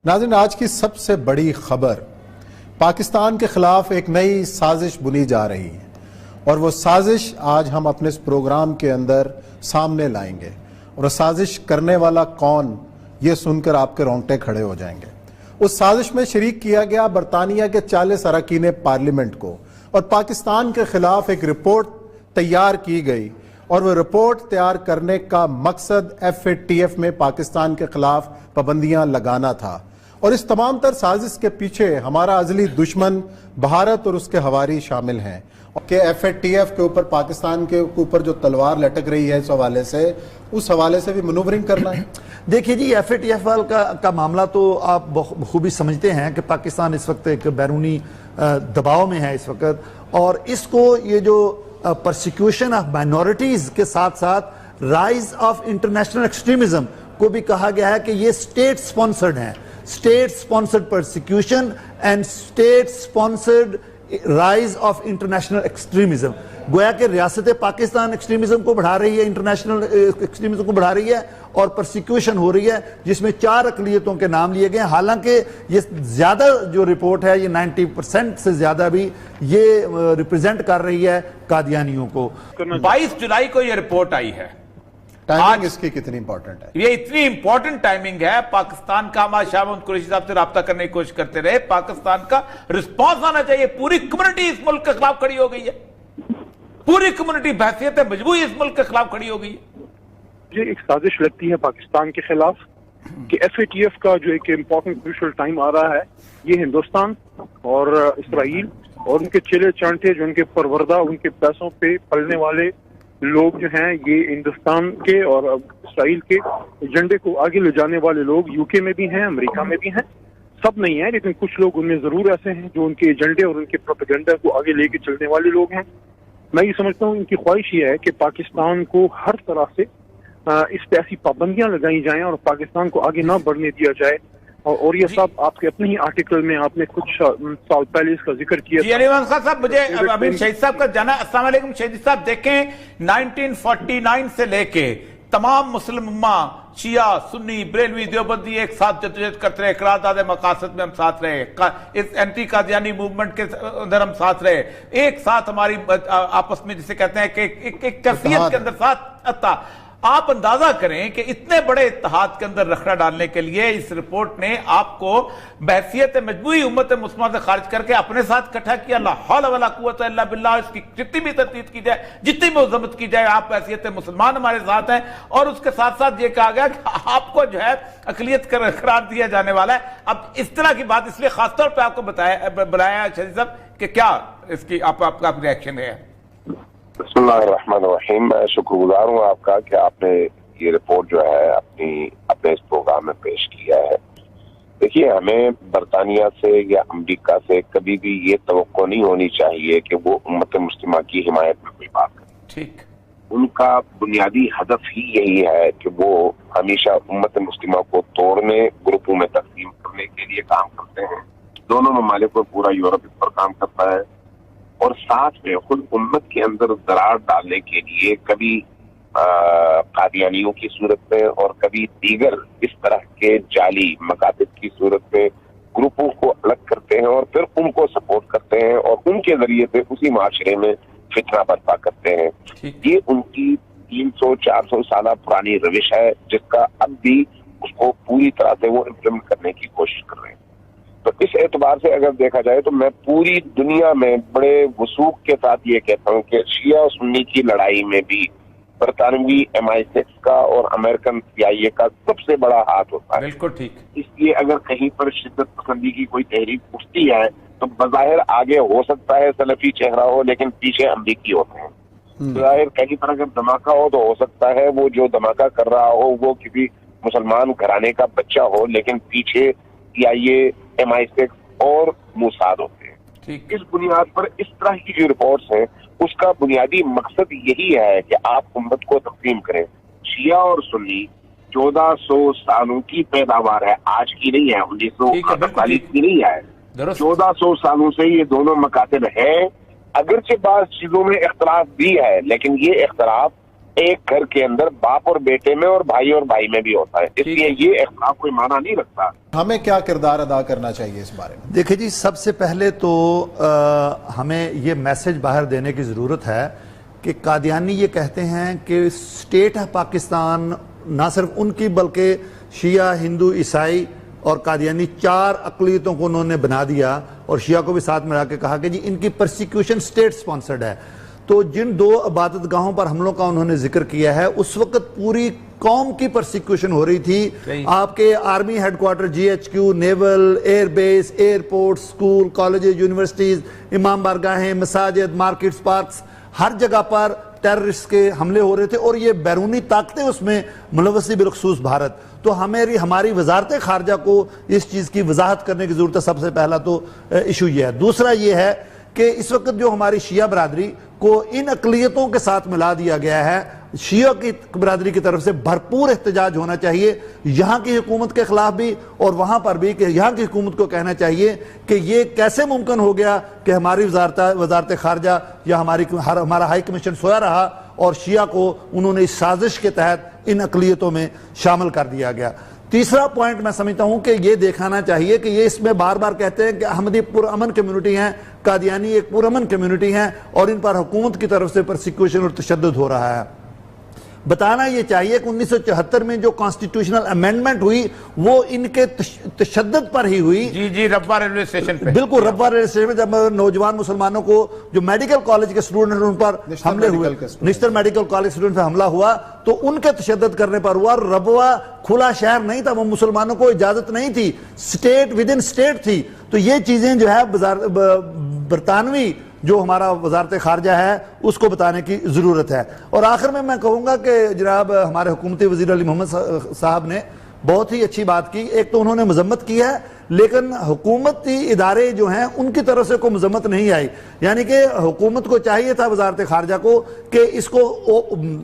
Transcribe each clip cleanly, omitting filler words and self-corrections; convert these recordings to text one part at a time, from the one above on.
ناظرین، آج کی سب سے بڑی خبر پاکستان کے خلاف ایک نئی سازش بنی جا رہی ہے، اور وہ سازش آج ہم اپنے اس پروگرام کے اندر سامنے لائیں گے، اور سازش کرنے والا کون، یہ سن کر آپ کے رونگٹے کھڑے ہو جائیں گے۔ اس سازش میں شریک کیا گیا برطانیہ کے 40 اراکین پارلیمنٹ کو، اور پاکستان کے خلاف ایک رپورٹ تیار کی گئی، اور وہ رپورٹ تیار کرنے کا مقصد FATF میں پاکستان کے خلاف پابندیاں لگانا تھا۔ اور اس تمام تر سازش کے پیچھے ہمارا ازلی دشمن بھارت اور اس کے ہواری شامل ہیں، کہ FATF کے اوپر، پاکستان کے اوپر جو تلوار لٹک رہی ہے اس حوالے سے بھی منورنگ کرنا ہے۔ دیکھیے جی، FATF کا معاملہ تو آپ بخوبی سمجھتے ہیں کہ پاکستان اس وقت ایک بیرونی دباؤ میں ہے اس وقت، اور اس کو یہ جو پرسیکیوشن آف مائنورٹیز کے ساتھ ساتھ رائز آف انٹرنیشنل ایکسٹریمزم کو بھی کہا گیا ہے کہ یہ اسٹیٹ سپانسرڈ ہیں، state sponsored persecution and state sponsored rise of international extremism. گویا کہ ریاست پاکستان ایکسٹریمزم کو بڑھا رہی ہے، انٹرنیشنل ایکسٹریمزم کو بڑھا رہی ہے، اور پرسیکیوشن ہو رہی ہے جس میں 4 اقلیتوں کے نام لیے گئے ہیں۔ حالانکہ یہ زیادہ جو رپورٹ ہے، یہ 90% سے زیادہ بھی یہ ریپرزینٹ کر رہی ہے قادیانیوں کو۔ 22 جولائی کو یہ رپورٹ آئی ہے۔ ٹائمنگ اس کی کتنی امپورٹنٹ ہے؟ یہ اتنی امپورٹنٹ ٹائمنگ ہے۔ پاکستان کا ہم آج شاہ قریشی صاحب سے رابطہ کرنے کی کوشش کرتے رہے، پاکستان کا رسپانس آنا چاہیے۔ پوری کمیونٹی اس ملک کے خلاف کھڑی ہو گئی ہے، پوری کمیونٹی بحثیت مجموعی اس ملک کے خلاف کھڑی ہو گئی ہے۔ مجھے ایک سازش لگتی ہے پاکستان کے خلاف کہ FATF کا جو ایک امپورٹنٹ کروشل ٹائم آ رہا ہے، یہ ہندوستان اور اسرائیل اور ان کے چیلے چانٹے، جو ان کے پروردہ، ان کے پیسوں پہ پلنے والے لوگ جو ہیں، یہ ہندوستان کے اور اسرائیل کے ایجنڈے کو آگے لے جانے والے لوگ UK میں بھی ہیں، امریکہ میں بھی ہیں۔ سب نہیں ہیں، لیکن کچھ لوگ ان میں ضرور ایسے ہیں جو ان کے ایجنڈے اور ان کے پروپیگنڈا کو آگے لے کے چلنے والے لوگ ہیں۔ میں یہ سمجھتا ہوں ان کی خواہش یہ ہے کہ پاکستان کو ہر طرح سے اس پہ ایسی پابندیاں لگائی جائیں اور پاکستان کو آگے نہ بڑھنے دیا جائے۔ اور یہ صاحب آپ کے اپنے ہی آرٹیکل میں آپ نے کچھ سال پہلے اس کا ذکر کیا جی علی خان صاحب، مجھے امیر شہید صاحب کا جانا۔ السلام علیکم شہید صاحب، دیکھیں 1949 سے لے کے تمام مسلم امہ، شیعہ، سنی، بریلوی، دیوبندی ایک ساتھ جدوجہد کرتے رہے، قرارداد مقاصد میں ہم ساتھ رہے، اس اینٹی قادیانی موومنٹ کے اندر ہم ساتھ رہے، ایک ساتھ ہماری آپس میں جسے کہتے ہیں کہ ایک کیفیت کے اندر ساتھ تھا۔ آپ اندازہ کریں کہ اتنے بڑے اتحاد کے اندر رکھنا ڈالنے کے لیے اس رپورٹ نے آپ کو بحثیت مجموعی امت مسلمہ سے خارج کر کے اپنے ساتھ اکٹھا کیا۔ لا حول ولا قوت الا باللہ، اس کی جتنی بھی تردید کی جائے، جتنی بھی مذمت کی جائے، آپ بحثیت مسلمان ہمارے ساتھ ہیں۔ اور اس کے ساتھ ساتھ یہ کہا گیا کہ آپ کو جو ہے اقلیت قرار دیا جانے والا ہے۔ اب اس طرح کی بات اس لیے خاص طور پہ آپ کو بلایا شریف صاحب کہ کیا اس کی آپ کا ریاکشن ہے؟ بسم اللہ الرحمن الرحیم۔ میں شکر گزار ہوں آپ کا کہ آپ نے یہ رپورٹ جو ہے اپنے اس پروگرام میں پیش کیا ہے۔ دیکھیے، ہمیں برطانیہ سے یا امریکہ سے کبھی بھی یہ توقع نہیں ہونی چاہیے کہ وہ امت مسلمہ کی حمایت میں کوئی بات کرے۔ ٹھیک، ان کا بنیادی ہدف ہی یہی ہے کہ وہ ہمیشہ امت مسلمہ کو توڑنے، گروپوں میں تقسیم کرنے کے لیے کام کرتے ہیں۔ دونوں ممالک کو پورا یورپ اس پر کام کرتا ہے، اور ساتھ میں خود امت کے اندر درار ڈالنے کے لیے کبھی قادیانیوں کی صورت میں اور کبھی دیگر اس طرح کے جعلی مکاتب کی صورت میں گروپوں کو الگ کرتے ہیں، اور پھر ان کو سپورٹ کرتے ہیں، اور ان کے ذریعے سے اسی معاشرے میں فتنہ برپا کرتے ہیں۔ یہ ان کی 300-400 سالہ پرانی روش ہے، جس کا اب بھی اس کو پوری طرح سے وہ امپلیمنٹ کرنے کی کوشش کر رہے ہیں۔ تو اس اعتبار سے اگر دیکھا جائے تو میں پوری دنیا میں بڑے وثوق کے ساتھ یہ کہتا ہوں کہ شیعہ اور سنی کی لڑائی میں بھی برطانوی MI6 کا اور امریکن CIA کا سب سے بڑا ہاتھ ہوتا ہے۔ بالکل ٹھیک۔ اس لیے اگر کہیں پر شدت پسندی کی کوئی تحریک اٹھتی ہے تو بظاہر آگے ہو سکتا ہے سلفی چہرہ ہو، لیکن پیچھے امریکی ہوتے ہیں۔ بظاہر کہیں پر اگر دھماکہ ہو تو ہو سکتا ہے وہ جو دھماکہ کر رہا ہو وہ کسی مسلمان گھرانے کا بچہ ہو، لیکن پیچھے CIA، MI6 اور موساد ہوتے ہیں۔ اس بنیاد پر اس طرح کی جو رپورٹس ہیں، اس کا بنیادی مقصد یہی ہے کہ آپ امت کو تقسیم کریں۔ شیعہ اور سنی 1400 سالوں کی پیداوار ہے، آج کی نہیں ہے، 1948 کی نہیں ہے، 1400 سالوں سے یہ دونوں مکاتب ہیں۔ اگرچہ بعض چیزوں میں اختلاف بھی ہے، لیکن یہ اختلاف ایک گھر کے اندر باپ اور بیٹے میں اور بھائی میں بھی ہوتا ہے، اس لیے یہ اختلاف کوئی معنی نہیں رکھتا۔ ہمیں کیا کردار ادا کرنا چاہیے اس بارے میں؟ دیکھیں جی، سب سے پہلے تو ہمیں یہ میسج باہر دینے کی ضرورت ہے کہ قادیانی یہ کہتے ہیں کہ اسٹیٹ ہے پاکستان نہ صرف ان کی بلکہ شیعہ، ہندو، عیسائی اور قادیانی 4 اقلیتوں کو انہوں نے بنا دیا، اور شیعہ کو بھی ساتھ ملا کے کہا کہ جی ان کی پرسیکیوشن اسٹیٹ سپانسرڈ ہے۔ تو جن 2 عبادت گاہوں پر حملوں کا انہوں نے ذکر کیا ہے، اس وقت پوری قوم کی پرسیکیوشن ہو رہی تھی۔ آپ کے army head quarter, GHQ، naval, air base, airport, school, colleges, universities, امام بارگاہیں، مساجد، مارکیٹس، پارکس، ہر جگہ پر ٹیررسٹ کے حملے ہو رہے تھے، اور یہ بیرونی طاقتیں اس میں ملوث تھی، بالخصوص بھارت۔ تو ہماری وزارت خارجہ کو اس چیز کی وضاحت کرنے کی ضرورت ہے۔ سب سے پہلا تو ایشو یہ ہے۔ دوسرا یہ ہے کہ اس وقت جو ہماری شیعہ برادری کو ان اقلیتوں کے ساتھ ملا دیا گیا ہے، شیعہ کی برادری کی طرف سے بھرپور احتجاج ہونا چاہیے، یہاں کی حکومت کے خلاف بھی اور وہاں پر بھی، کہ یہاں کی حکومت کو کہنا چاہیے کہ یہ کیسے ممکن ہو گیا کہ ہماری وزارت خارجہ یا ہمارا ہائی کمیشن سویا رہا اور شیعہ کو انہوں نے اس سازش کے تحت ان اقلیتوں میں شامل کر دیا گیا۔ تیسرا پوائنٹ میں سمجھتا ہوں کہ یہ دیکھانا چاہیے کہ یہ اس میں بار بار کہتے ہیں کہ احمدی پرامن کمیونٹی ہیں، قادیانی ایک پرامن کمیونٹی ہیں، اور ان پر حکومت کی طرف سے پرسیکیوشن اور تشدد ہو رہا ہے۔ بتانا یہ چاہیے کہ 1974 میں جو کانسٹیٹیوشنل امینڈمنٹ ہوئی وہ ان کے تشدد پر ہی ہوئی۔ جی ربوہ ریلوے اسٹیشن پہ، بالکل ربوہ ریلوے اسٹیشن پہ جب نوجوان مسلمانوں کو جو میڈیکل کالج کے اسٹوڈنٹ ان پر حملے ہوئے، نشتر میڈیکل کالج اسٹوڈنٹ پہ حملہ ہوا تو ان کے تشدد کرنے پر ہوا۔ ربوہ کھلا شہر نہیں تھا، وہ مسلمانوں کو اجازت نہیں تھی، اسٹیٹ ود ان اسٹیٹ تھی۔ تو یہ چیزیں جو ہے برطانوی جو ہمارا وزارت خارجہ ہے اس کو بتانے کی ضرورت ہے۔ اور آخر میں کہوں گا کہ جناب ہمارے حکومتی وزیر علی محمد صاحب نے بہت ہی اچھی بات کی۔ ایک تو انہوں نے مذمت کی ہے، لیکن حکومتی ادارے جو ہیں ان کی طرف سے کوئی مذمت نہیں آئی، یعنی کہ حکومت کو چاہیے تھا وزارت خارجہ کو کہ اس کو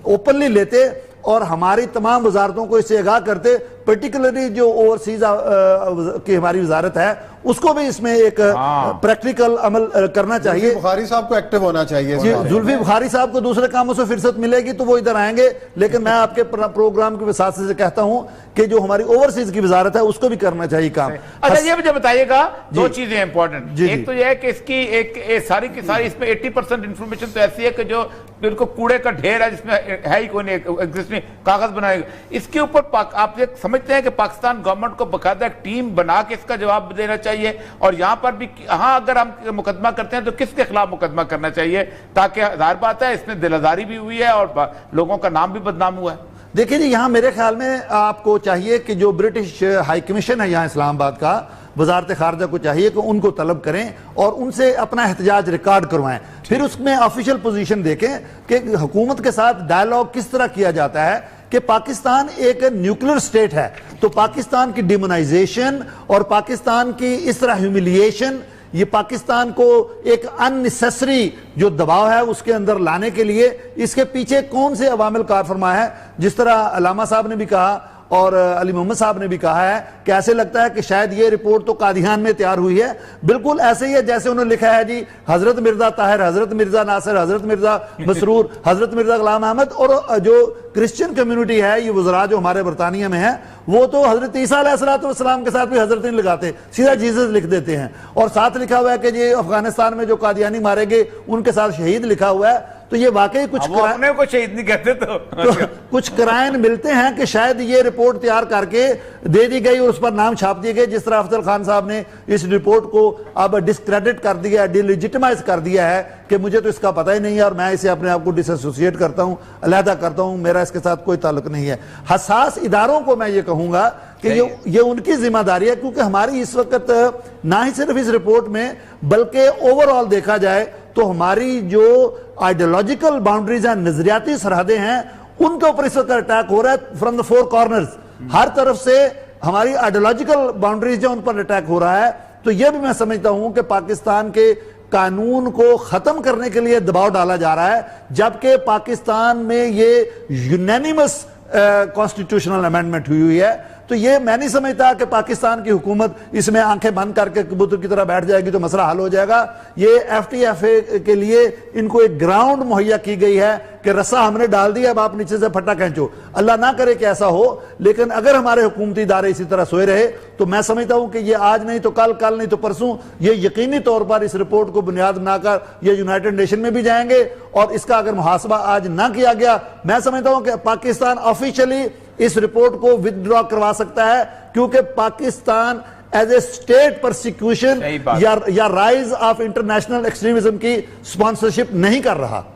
اوپنلی لیتے اور ہماری تمام وزارتوں کو اس سے آگاہ کرتے، پرٹیکولرلی جو اوورسیز کی ہماری وزارت ہے اس کو بھی اس میں ایک پریکٹیکل عمل کرنا چاہیے۔ بخاری صاحب کو ایکٹیو ہونا چاہیے۔ زلفی بخاری صاحب کو دوسرے کاموں سے فرصت ملے گی تو وہ ادھر آئیں گے، لیکن میں آپ کے پروگرام کے وساطے سے کہتا ہوں کہ جو ہماری اوورسیز کی وزارت ہے اس کو بھی کرنا چاہیے کام۔ اچھا یہ مجھے بتائیے گا 2 چیزیں امپورٹنٹ، ایک تو یہ ہے کہ اس کی ایک ساری کی ساری اس میں 80% انفارمیشن تو ایسی ہے کہ جو بالکل کوڑے کا ڈھیر ہے، جس میں ہے ہی کوئی نہیں، کاغذ بنائے گا۔ اس کے اوپر آپ یہ سمجھتے ہیں کہ پاکستان گورنمنٹ کو باقاعدہ ایک ٹیم بنا کے اس کا جواب دینا چاہیے، اور یہاں پر بھی ہاں اگر ہم مقدمہ کرتے ہیں تو کس کے خلاف مقدمہ کرنا چاہیے، تاکہ ظاہر بات ہے اس میں دل آزاری بھی ہوئی ہے اور لوگوں کا نام بھی بدنام ہوا ہے۔ دیکھیں جی، یہاں میرے خیال میں آپ کو چاہیے کہ جو برٹش ہائی کمیشن ہے یہاں اسلام آباد کا، وزارت خارجہ کو چاہیے کہ ان کو طلب کریں اور ان سے اپنا احتجاج ریکارڈ کروائیں، پھر اس میں آفیشل پوزیشن دیکھیں کہ حکومت کے ساتھ ڈائیلاگ کس طرح کیا جاتا ہے کہ پاکستان ایک نیوکلیر سٹیٹ ہے، تو پاکستان کی ڈیمونائزیشن اور پاکستان کی اس طرح ہیوملیشن، یہ پاکستان کو ایک اننیسیسری جو دباؤ ہے اس کے اندر لانے کے لیے اس کے پیچھے کون سے عوامل کار فرما ہے، جس طرح علامہ صاحب نے بھی کہا اور علی محمد صاحب نے بھی کہا ہے کہ ایسے لگتا ہے کہ شاید یہ رپورٹ تو قادیان میں تیار ہوئی ہے، بالکل ایسے ہی ہے جیسے انہوں نے لکھا ہے جی حضرت مرزا طاہر، حضرت مرزا ناصر، حضرت مرزا مسرور، حضرت مرزا غلام احمد، اور جو کرسچن کمیونٹی ہے یہ وزراء جو ہمارے برطانیہ میں ہے وہ تو حضرت عیسیٰ علیہ السلام کے ساتھ بھی حضرت نہیں لگاتے، سیدھا جیزس لکھ دیتے ہیں، اور ساتھ لکھا ہوا ہے کہ یہ افغانستان میں جو قادیانی مارے گئے ان کے ساتھ شہید لکھا ہوا ہے۔ تو یہ واقعی کچھ اپنے کو شہید نہیں کہتے تو کچھ کرائن ملتے ہیں کہ شاید یہ رپورٹ تیار کر کے دے دی گئی اور اس پر نام چھاپ دیے گئے، جس طرح افضل خان صاحب نے اس رپورٹ کو اب ڈسکریڈٹ کر دیا ہے، ڈی لیجٹمائز کر دیا ہے کہ مجھے تو اس کا پتہ ہی نہیں ہے اور میں اسے اپنے آپ کو ڈس ایسوسیٹ کرتا ہوں، علیحدہ کرتا ہوں، میرا اس کے ساتھ کوئی تعلق نہیں ہے۔ حساس اداروں کو میں یہ کہوں گا کہ یہ ان کی ذمہ داری ہے، کیونکہ ہماری اس وقت نہ ہی صرف اس رپورٹ میں بلکہ اوور آل دیکھا جائے تو ہماری جو آئیڈیالوجیکل باؤنڈریز ہیں، نظریاتی سرحدیں ہیں، ان کے اوپر اس وقت اٹیک ہو رہا ہے فرام دا 4 کارنرز، ہر طرف سے ہماری آئیڈیالوجیکل باؤنڈریز جو ان پر اٹیک ہو رہا ہے۔ تو یہ بھی میں سمجھتا ہوں کہ پاکستان کے قانون کو ختم کرنے کے لیے دباؤ ڈالا جا رہا ہے، جبکہ پاکستان میں یہ یونینیمس کانسٹیٹیوشنل امینڈمنٹ ہوئی ہے۔ تو یہ میں نہیں سمجھتا کہ پاکستان کی حکومت اس میں آنکھیں بند کر کے کبوتر کی طرح بیٹھ جائے گی تو مسئلہ حل ہو جائے گا. یہ ایف ٹی ایف اے کے لیے ان کو ایک گراؤنڈ مہیا کی گئی ہے کہ رسا ہم نے ڈال دیا, اب آپ نیچے سے پھٹا کھینچو. اللہ نہ کرے کہ ایسا ہو, لیکن اگر ہمارے حکومتی ادارے اسی طرح سوئے رہے تو میں سمجھتا ہوں کہ یہ آج نہیں تو کل, کل نہیں تو پرسوں, یہ یقینی طور پر اس رپورٹ کو بنیاد بنا کر یہ یونائٹڈ نیشن میں بھی جائیں گے, اور اس کا اگر محاسبہ آج نہ کیا گیا, میں سمجھتا ہوں کہ پاکستان آفیشلی اس رپورٹ کو ودرا کروا سکتا ہے, کیونکہ Pakistan as a state persecution یا رائز آف انٹرنیشنل ایکسٹریمزم کی سپانسرشپ نہیں کر رہا.